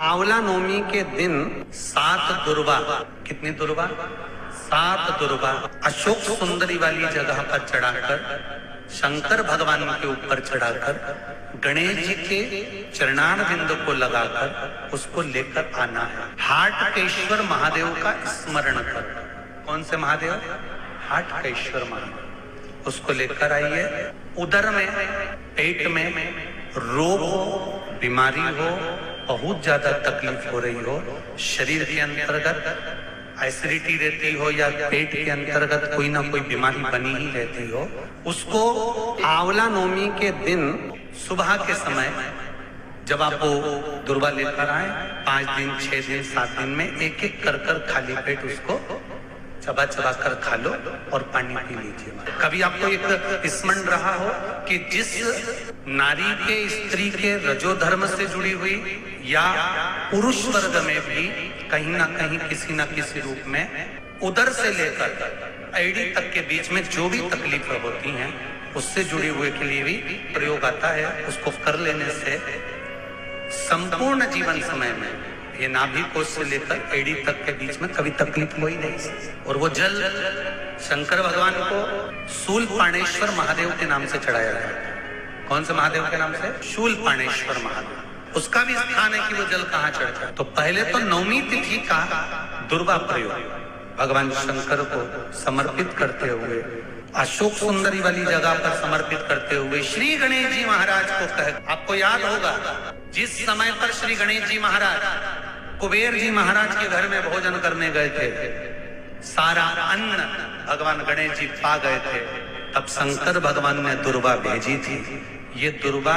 आंवला नवमी के दिन 7 दुर्वा, कितनी दुर्वा? 7 दुर्वा अशोक सुंदरी वाली जगह पर चढ़ाकर, शंकर भगवान के ऊपर चढ़ाकर, गणेश जी के चरणार बिंद को लगाकर उसको लेकर आना है। हाटकेश्वर महादेव का स्मरण कर। कौन से महादेव? हाटकेश्वर महादेव। उसको लेकर आइए। उदर में, पेट में रोग हो, बीमारी हो, बहुत ज्यादा तकलीफ हो रही हो, शरीर के अंतर्गत एसिडिटी रहती हो या पेट के अंतर्गत कोई ना कोई बीमारी बनी ही रहती हो, उसको आंवला नवमी के दिन सुबह के समय जब आप वो दुर्वा लेकर आए, 5 दिन, 6 दिन, 7 दिन में एक एक कर खाली पेट उसको चबा चबा कर खा लो और पानी पी लीजिए। कभी आपको एक स्मरण रहा हो कि जिस नारी के, स्त्री के रजो धर्म से जुड़ी हुई या पुरुष वर्ग में भी कहीं ना कहीं किसी न किसी रूप में उदर से लेकर एड़ी तक के बीच में जो भी तकलीफें होती हैं उससे जुड़े हुए के लिए भी प्रयोग आता है। उसको कर लेने से संपूर्ण जीवन समय में ये नाभि कोश से लेकर एड़ी तक के बीच में कभी तकलीफ हो ही नहीं। और वो जल शंकर भगवान को शूलपाणेश्वर महादेव के नाम से चढ़ाया गया। कौन से महादेव के नाम से? शूलपाणेश्वर महादेव। उसका भी स्थान है कि वो जल कहाँ चढ़ता है। तो पहले तो नवमी तिथि का दुर्वा प्रयोग भगवान शंकर को समर्पित करते हुए, अशोक सुंदरी वाली जगह पर समर्पित करते हुए श्री गणेश जी महाराज को कह। आपको याद होगा जिस समय पर श्री गणेश जी महाराज कुबेर जी महाराज के घर में भोजन करने गए थे, सारा अन्न भगवान गणेश जी पा गए थे, तब शंकर भगवान ने दुर्वा भेजी थी। ये दुर्वा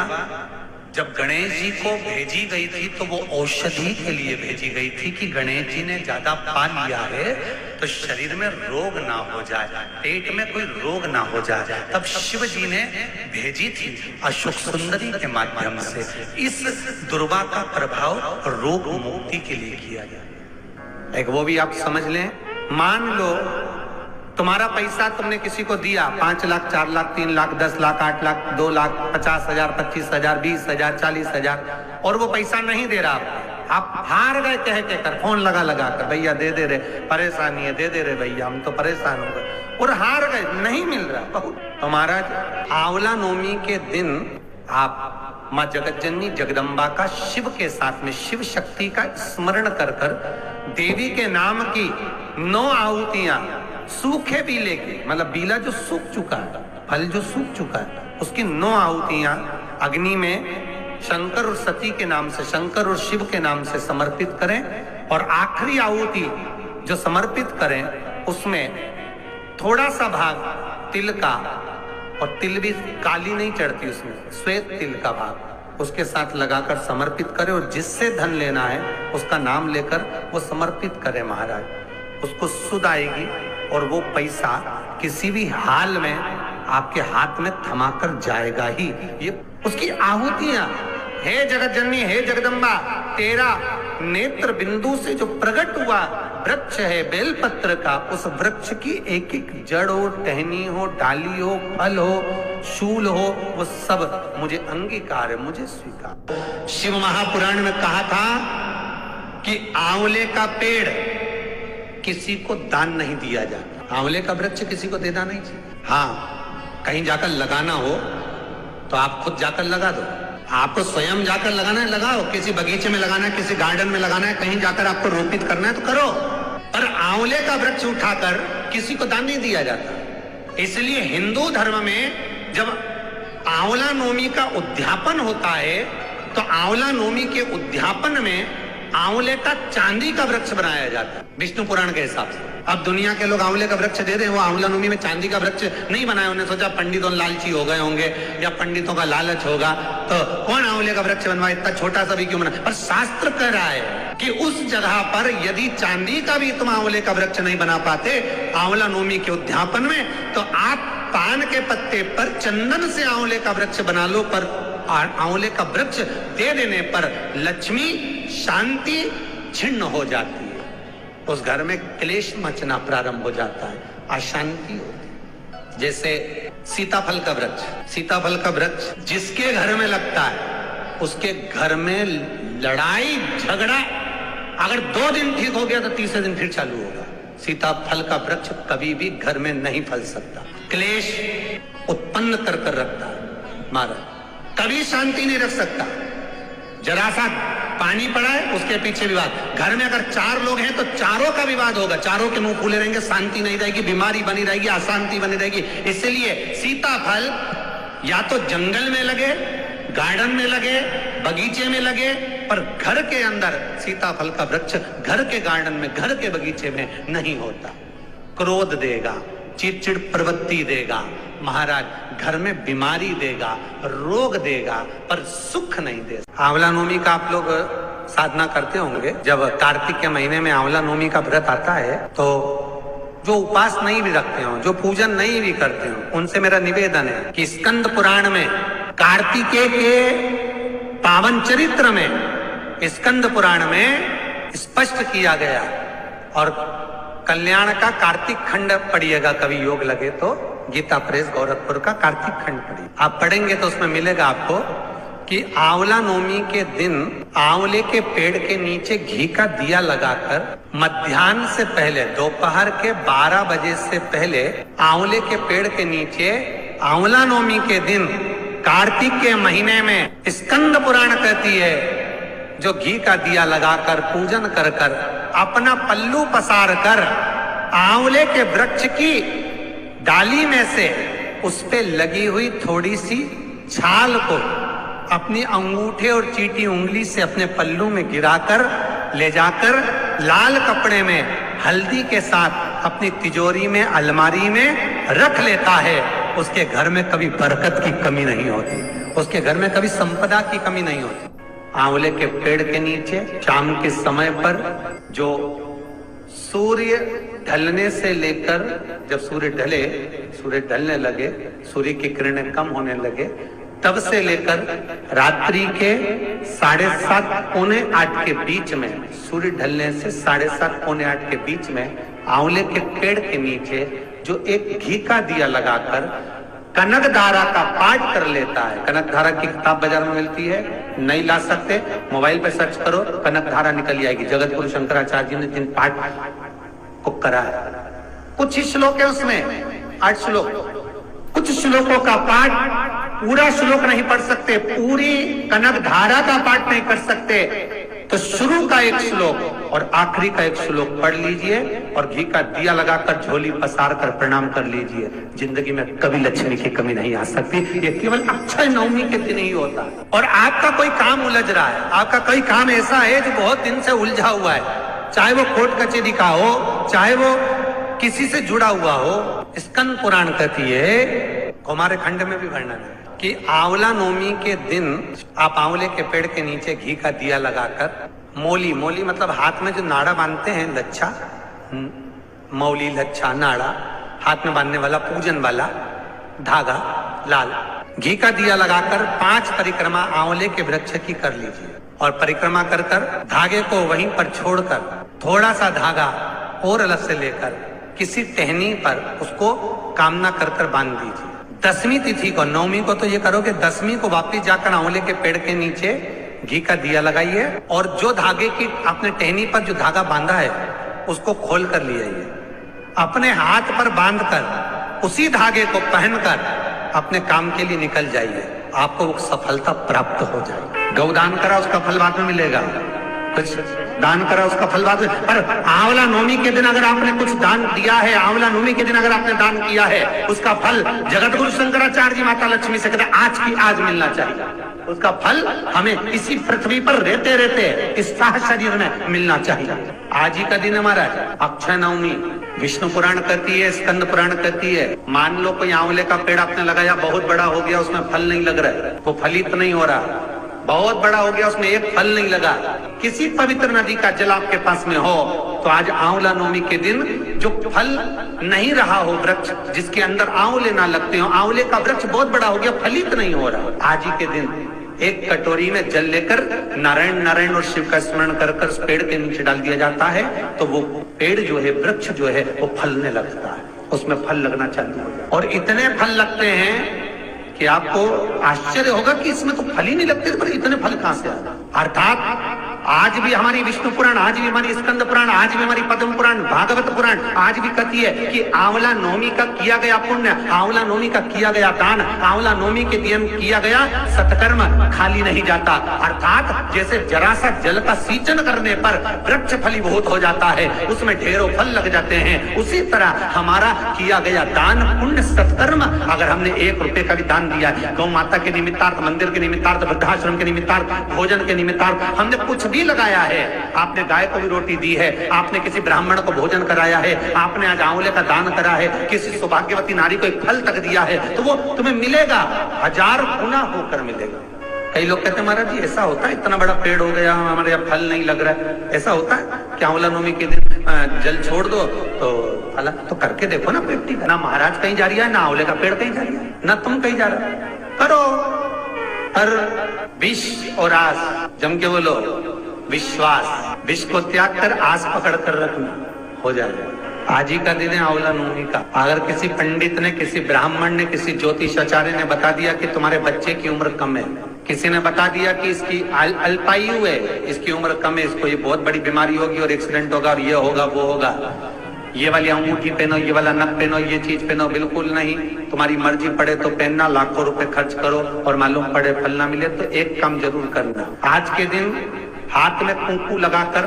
जब गणेश जी को भेजी गई थी तो वो औषधि के लिए भेजी गई थी कि गणेश जी ने ज्यादा पा लिया है तो शरीर में रोग ना हो जाए, पेट में कोई रोग ना हो जाए। तब शिव जी ने भेजी थी अशोक सुंदरी के माध्यम से। इस दुर्वा का प्रभाव रोग मुक्ति के लिए किया गया। एक वो भी आप समझ लें, मान लो तुम्हारा पैसा तुमने किसी को दिया, 5 लाख, 4 लाख, 3 लाख, 10 लाख, 8 लाख, 2 लाख, 50,000, 25,000, 20,000, 40,000 और वो पैसा नहीं दे रहा। आप हार गए कह के कर, फोन लगा कर, भैया दे दे रे, परेशानी है, दे दे रे भैया, हम तो परेशान हो गए, और हार गए, नहीं मिल रहा। तो महाराज आंवला नवमी के दिन आप माँ जगतजननी जगदम्बा का शिव के साथ में, शिव शक्ति का स्मरण कर देवी के नाम की 9 आहुतियां, सूखे बीले की, मतलब बीला जो सूख चुका है, फल जो सूख चुका है, उसकी 9 आहुतियां अग्नि में शंकर और सती के नाम से, शंकर और शिव के नाम से समर्पित करें। और आखिरी आहुति जो समर्पित करें उसमें थोड़ा सा भाग तिल का, और तिल भी काली नहीं चढ़ती उसमें, श्वेत तिल का भाग उसके साथ लगाकर समर्पित करें। और जिससे धन लेना है उसका नाम लेकर वो समर्पित करें महाराज, उसको सुध आएगी और वो पैसा किसी भी हाल में आपके हाथ में थमाकर जाएगा ही। ये उसकी आहुतियां, हे जगत जननी, हे जगदम्बा, तेरा नेत्र बिंदु से जो प्रकट हुआ वृक्ष है बेलपत्र का, उस वृक्ष की एक एक जड़ हो, टहनी हो, डाली हो, फल हो, शूल हो, वो सब मुझे अंगीकार है, मुझे स्वीकार। शिव महापुराण में कहा था कि आंवले का पेड़ किसी को दान नहीं दिया जाता। आंवले का वृक्ष किसी को देना नहीं चाहिए। हाँ, कहीं जाकर लगाना हो तो आप खुद जाकर लगा दो। आपको स्वयं जाकर लगाना है, लगाओ। किसी बगीचे में लगाना है, किसी गार्डन में लगाना है, कहीं जाकर आपको रोपित करना है तो करो। पर आंवले का वृक्ष उठाकर किसी को दान नहीं दिया जाता। इसलिए हिंदू धर्म में जब आंवला नवमी का उद्यापन होता है तो आंवला नवमी के उद्यापन में आंवले का चांदी का वृक्ष बनाया जाता है विष्णु पुराण के हिसाब से। अब दुनिया के लोग आंवले का वृक्ष दे रहे हैं, वो आंवला नवमी में चांदी का वृक्ष नहीं बनाया। उन्होंने सोचा पंडितों लालची हो गए होंगे या पंडितों का लालच होगा तो कौन आंवले का वृक्ष बनवाए, इतना छोटा सा भी क्यों बना। पर शास्त्र कह रहा है कि उस जगह पर यदि चांदी का भी तुम आंवले का वृक्ष नहीं बना पाते आंवला नवमी के उद्यापन में, तो आप पान के पत्ते पर चंदन से आंवले का वृक्ष बना लो। पर आंवले का वृक्ष दे देने पर लक्ष्मी शांति छिन्न हो जाती है, उस घर में क्लेश मचना प्रारंभ हो जाता है, अशांति होती है। जैसे सीताफल का वृक्ष, सीताफल का वृक्ष जिसके घर में लगता है उसके घर में लड़ाई झगड़ा अगर 2 दिन ठीक हो गया तो तीसरे दिन फिर चालू होगा। सीताफल का वृक्ष कभी भी घर में नहीं फल सकता, क्लेश उत्पन्न कर कर रखता महाराज, कभी शांति नहीं रख सकता। जरा सा पानी पड़ा है उसके पीछे विवाद, घर में अगर 4 लोग हैं तो चारों का विवाद होगा, चारों के मुंह फूले रहेंगे, शांति नहीं रहेगी, बीमारी बनी रहेगी, अशांति बनी रहेगी। इसलिए सीताफल या तो जंगल में लगे, गार्डन में लगे, बगीचे में लगे, पर घर के अंदर सीताफल का वृक्ष घर के गार्डन में, घर के बगीचे में नहीं होता। क्रोध देगा, चिड़चिड़ प्रवृत्ति देगा महाराज, घर में बीमारी देगा, रोग देगा, पर सुख नहीं दे। आंवला नवमी का आप लोग साधना करते होंगे। जब कार्तिक के महीने में आंवला नवमी का व्रत आता है तो जो उपास नहीं भी रखते हो, जो पूजन नहीं भी करते हो, उनसे मेरा निवेदन है कि स्कंद पुराण में कार्तिकेय के पावन चरित्र में, स्कंद पुराण में स्पष्ट किया गया। और कल्याण का कार्तिक खंड पढ़िएगा, कभी योग लगे तो गीता प्रेस गोरखपुर का कार्तिक खंड पढ़िए, आप पढ़ेंगे तो उसमें मिलेगा आपको कि आंवला नवमी के दिन आंवले के पेड़ के नीचे घी का दिया लगाकर मध्याह्न से पहले, दोपहर के 12 बजे से पहले आंवले के पेड़ के नीचे आंवला नवमी के दिन कार्तिक के महीने में स्कंद पुराण कहती है, जो घी का दिया लगाकर पूजन कर कर अपना पल्लू पसार कर आंवले के वृक्ष की डाली में से उस पे लगी हुई थोड़ी सी छाल को अपनी अंगूठे और चीटी उंगली से अपने पल्लू में गिराकर ले जाकर लाल कपड़े में हल्दी के साथ अपनी तिजोरी में, अलमारी में रख लेता है। उसके घर में कभी बरकत की कमी नहीं होती, उसके घर में कभी संपदा की कमी नहीं होती। आंवले के पेड़ के नीचे शाम के समय पर जो सूर्य ढलने से लेकर, जब सूर्य ढले, सूर्य ढलने लगे, सूर्य की किरणें कम होने लगे, तब से लेकर रात्रि के 7:30 पौने 8 के बीच में, सूर्य ढलने से 7:30 पौने 8 के बीच में आंवले के पेड़ के नीचे जो एक घी का दिया लगाकर कनक धारा का पाठ कर लेता है। कनक धारा की किताब बाजार में मिलती है, नहीं ला सकते मोबाइल पे सर्च करो, कनक धारा निकल आएगी। जगत गुरु शंकराचार्य जी ने जिन पाठ को करा है, कुछ ही श्लोक है उसमें, 8 श्लोक, कुछ श्लोकों का पाठ, पूरा श्लोक नहीं पढ़ सकते, पूरी कनक धारा का पाठ नहीं कर सकते, तो शुरू का एक श्लोक और आखिरी का एक श्लोक पढ़ लीजिए और घी का दिया लगाकर झोली पसार कर प्रणाम कर लीजिए। जिंदगी में कभी लक्ष्मी की कमी नहीं आ सकती। ये केवल अक्षय नवमी के दिन ही होता है। और आपका कोई काम उलझ रहा है, आपका कोई काम ऐसा है जो बहुत दिन से उलझा हुआ है, चाहे वो कोर्ट कचहरी का हो, चाहे वो किसी से जुड़ा हुआ हो, स्कंद पुराण कहती है, हमारे खंड में भी वर्णन है कि आंवला नवमी के दिन आप आंवले के पेड़ के नीचे घी का दिया लगाकर मौली, मौली मतलब हाथ में जो नाड़ा बांधते हैं, लच्छा, मौली, लच्छा, नाड़ा, हाथ में बांधने वाला, पूजन वाला धागा लाल, घी का दिया लगाकर 5 परिक्रमा आंवले के वृक्ष की कर लीजिए। और परिक्रमा कर कर धागे को वहीं पर छोड़कर थोड़ा सा धागा और अलग से लेकर किसी टहनी पर उसको कामना कर कर बांध दीजिए। 10वीं तिथि को, नवमी को तो ये करो कि 10वीं को वापिस जाकर आंवले के पेड़ के नीचे घी का दिया लगाइए और जो धागे की आपने टहनी पर जो धागा बांधा है उसको खोल कर ले आइए, अपने हाथ पर बांधकर उसी धागे को पहनकर अपने काम के लिए निकल जाइए, आपको सफलता प्राप्त हो जाएगी। गौदान करा उसका फल बाद में मिलेगा, कुछ दान करा उसका फल बाद में, पर आंवला नवमी के दिन अगर आपने कुछ दान दिया है, आंवला नवमी के दिन अगर आपने दान किया है, उसका फल जगत गुरु शंकराचार्य जी माता लक्ष्मी से कहते आज की आज मिलना चाहिए। उसका फल हमें इसी पृथ्वी पर रहते रहते इस साह शरीर में मिलना चाहिए। आज ही का दिन हमारा अक्षय नवमी, विष्णु पुराण कहती है, स्कंद पुराण कहती है। मान लो कोई आंवले का पेड़ आपने लगाया, बहुत बड़ा हो गया, उसमें फल नहीं लग रहा है, वो फलित नहीं हो रहा, बहुत बड़ा हो गया, उसमें एक फल नहीं लगा, किसी पवित्र नदी का जल आपके पास में हो, तो आज आंवला नवमी के दिन जो फल नहीं रहा हो वृक्ष, जिसके अंदर आंवले ना लगते हो, आंवले का वृक्ष बहुत बड़ा हो गया, फलित नहीं हो रहा, आज ही के दिन एक कटोरी में जल लेकर नारायण नारायण और शिव का स्मरण कर कर उस पेड़ के नीचे डाल दिया जाता है, तो वो पेड़ जो है, वृक्ष जो है, वो फलने लगता है, उसमें फल लगना चालू हो जाता है। और इतने फल लगते हैं कि आपको आश्चर्य होगा कि इसमें तो फल ही नहीं लगते, पर इतने फल कहां से आए। अर्थात आज भी हमारी विष्णु पुराण, आज भी हमारी स्कंद पुराण, आज भी हमारी पद्म पुराण, भागवत पुराण आज भी कहती है कि आंवला नवमी का किया गया पुण्य, आंवला नवमी का किया गया दान, आंवला नवमी के दिन किया गया सत्कर्म खाली नहीं जाता। अर्थात जैसे जरा सा जल का सिंचन करने पर वृक्ष फलीभूत हो जाता है, उसमें ढेरों फल लग जाते हैं, उसी तरह हमारा किया गया दान पुण्य सत्कर्म, अगर हमने 1 रुपए का भी दान दिया है, गौ माता के निमित्तार्थ, मंदिर के निमित्तार्थ, वृद्धाश्रम के निमित्तार्थ, भोजन के निमित्तार्थ हमने कुछ भी लगाया है, आपने गाय को भी रोटी दी है, आपने किसी ब्राह्मण को भोजन कराया है, आपने आज आंवले का दान करा है, किसी सौभाग्यवती नारी को एक फल तक दिया है, तो वो तुम्हें मिलेगा, 1000 गुना होकर मिलेगा। कई लोग कहते हैं महाराज जी ऐसा होता है, इतना बड़ा पेड़ हो गया हमारे यहाँ फल नहीं लग रहा है, ऐसा होता है कि आंवला नवमी के दिन जल छोड़ दो तो फल, तो करके देखो ना प्रैक्टिकल। ना महाराज कहीं जा रही है, ना आंवले का पेड़ कहीं जा रही है, ना तुम कहीं जा रहे, करो। पर विष और आस, जम के बोलो विश्वास, विष को त्याग कर आस पकड़ कर रखना, हो जाएगा। आज ही का दिन है आंवला नवमी का। अगर किसी पंडित ने, किसी ब्राह्मण ने, किसी ज्योतिषाचार्य ने बता दिया कि तुम्हारे बच्चे की उम्र कम है, किसी ने बता दिया कि इसकी अल्पायु है, इसकी उम्र कम है, इसको ये बहुत बड़ी बीमारी होगी और एक्सीडेंट होगा और ये होगा वो होगा, ये वाली अंगूठी पहनो, ये वाला नक पहनो, ये चीज पहनो, बिल्कुल नहीं, तुम्हारी मर्जी पड़े तो पहनना, लाखों रुपए खर्च करो और मालूम पड़े फल ना मिले तो एक काम जरूर करना। आज के दिन हाथ में कुंकू लगाकर,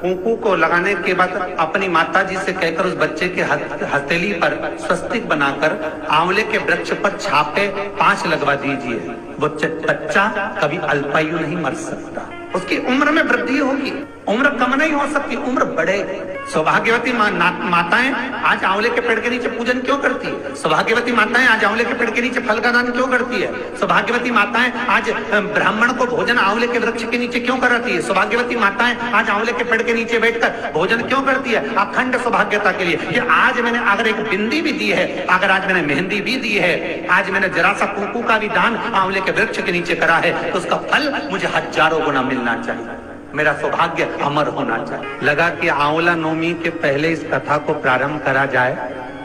कुंकू को लगाने के बाद अपनी माताजी से कहकर उस बच्चे के हथेली पर स्वस्तिक बनाकर आंवले के वृक्ष पर छापे 5 लगवा दीजिए। वो बच्चा कभी अल्पायु नहीं मर सकता, उसकी उम्र में वृद्धि होगी, उम्र कम नहीं हो सकती, उम्र बढ़े। सौभाग्यवती माताएं आज आंवले के पेड़ के नीचे पूजन क्यों करती है? सौभाग्यवती माताएं आज आंवले के पेड़ के नीचे फल का दान क्यों करती है? सौभाग्यवती माताएं आज ब्राह्मण को भोजन आंवले के वृक्ष के नीचे क्यों कराती है? सौभाग्यवती माताएं आज आंवले के पेड़ के नीचे बैठकर भोजन क्यों करती है? अखंड सौभाग्यता के लिए। ये आज मैंने अगर एक बिंदी भी दी है, अगर आज मैंने मेहंदी भी दी है, आज मैंने जरा सा कुंकू का भी दान आंवले के वृक्ष के नीचे करा है, तो उसका फल मुझे हजारों गुना मिलना चाहिए, मेरा सौभाग्य अमर होना चाहिए। लगा कि आंवला नवमी के पहले इस कथा को प्रारंभ करा जाए,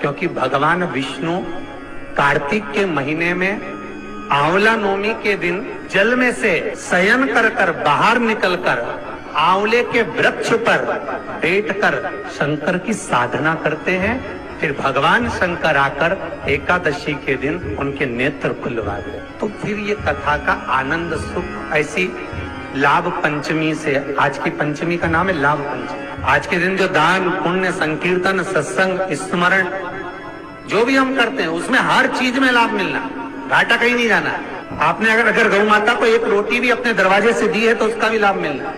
क्योंकि भगवान विष्णु कार्तिक के महीने में आंवला नवमी के दिन जल में से शयन कर बाहर निकलकर आंवले के वृक्ष पर बैठकर शंकर की साधना करते हैं। फिर भगवान शंकर आकर एकादशी के दिन उनके नेत्र खुलवा दे। तो फिर ये कथा का आनंद सुख ऐसी लाभ पंचमी से, आज की पंचमी का नाम है लाभ पंचमी। आज के दिन जो दान पुण्य संकीर्तन सत्संग स्मरण जो भी हम करते हैं उसमें हर चीज में लाभ मिलना, घाटा कहीं नहीं जाना। आपने अगर गौ माता को एक रोटी भी अपने दरवाजे से दी है तो उसका भी लाभ मिलना।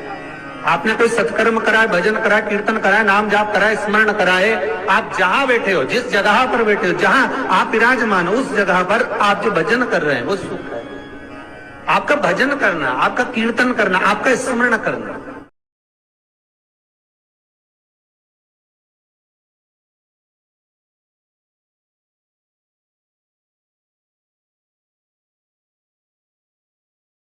आपने कोई सत्कर्म कराए, भजन कराए, कीर्तन कराए, नाम जाप कराए, स्मरण कराए, आप जहां बैठे हो, जिस जगह पर बैठे हो, जहां आप विराजमान हो, उस जगह पर आप जो भजन कर रहे हैं वो सुख है। आपका भजन करना, आपका कीर्तन करना, आपका स्मरण करना,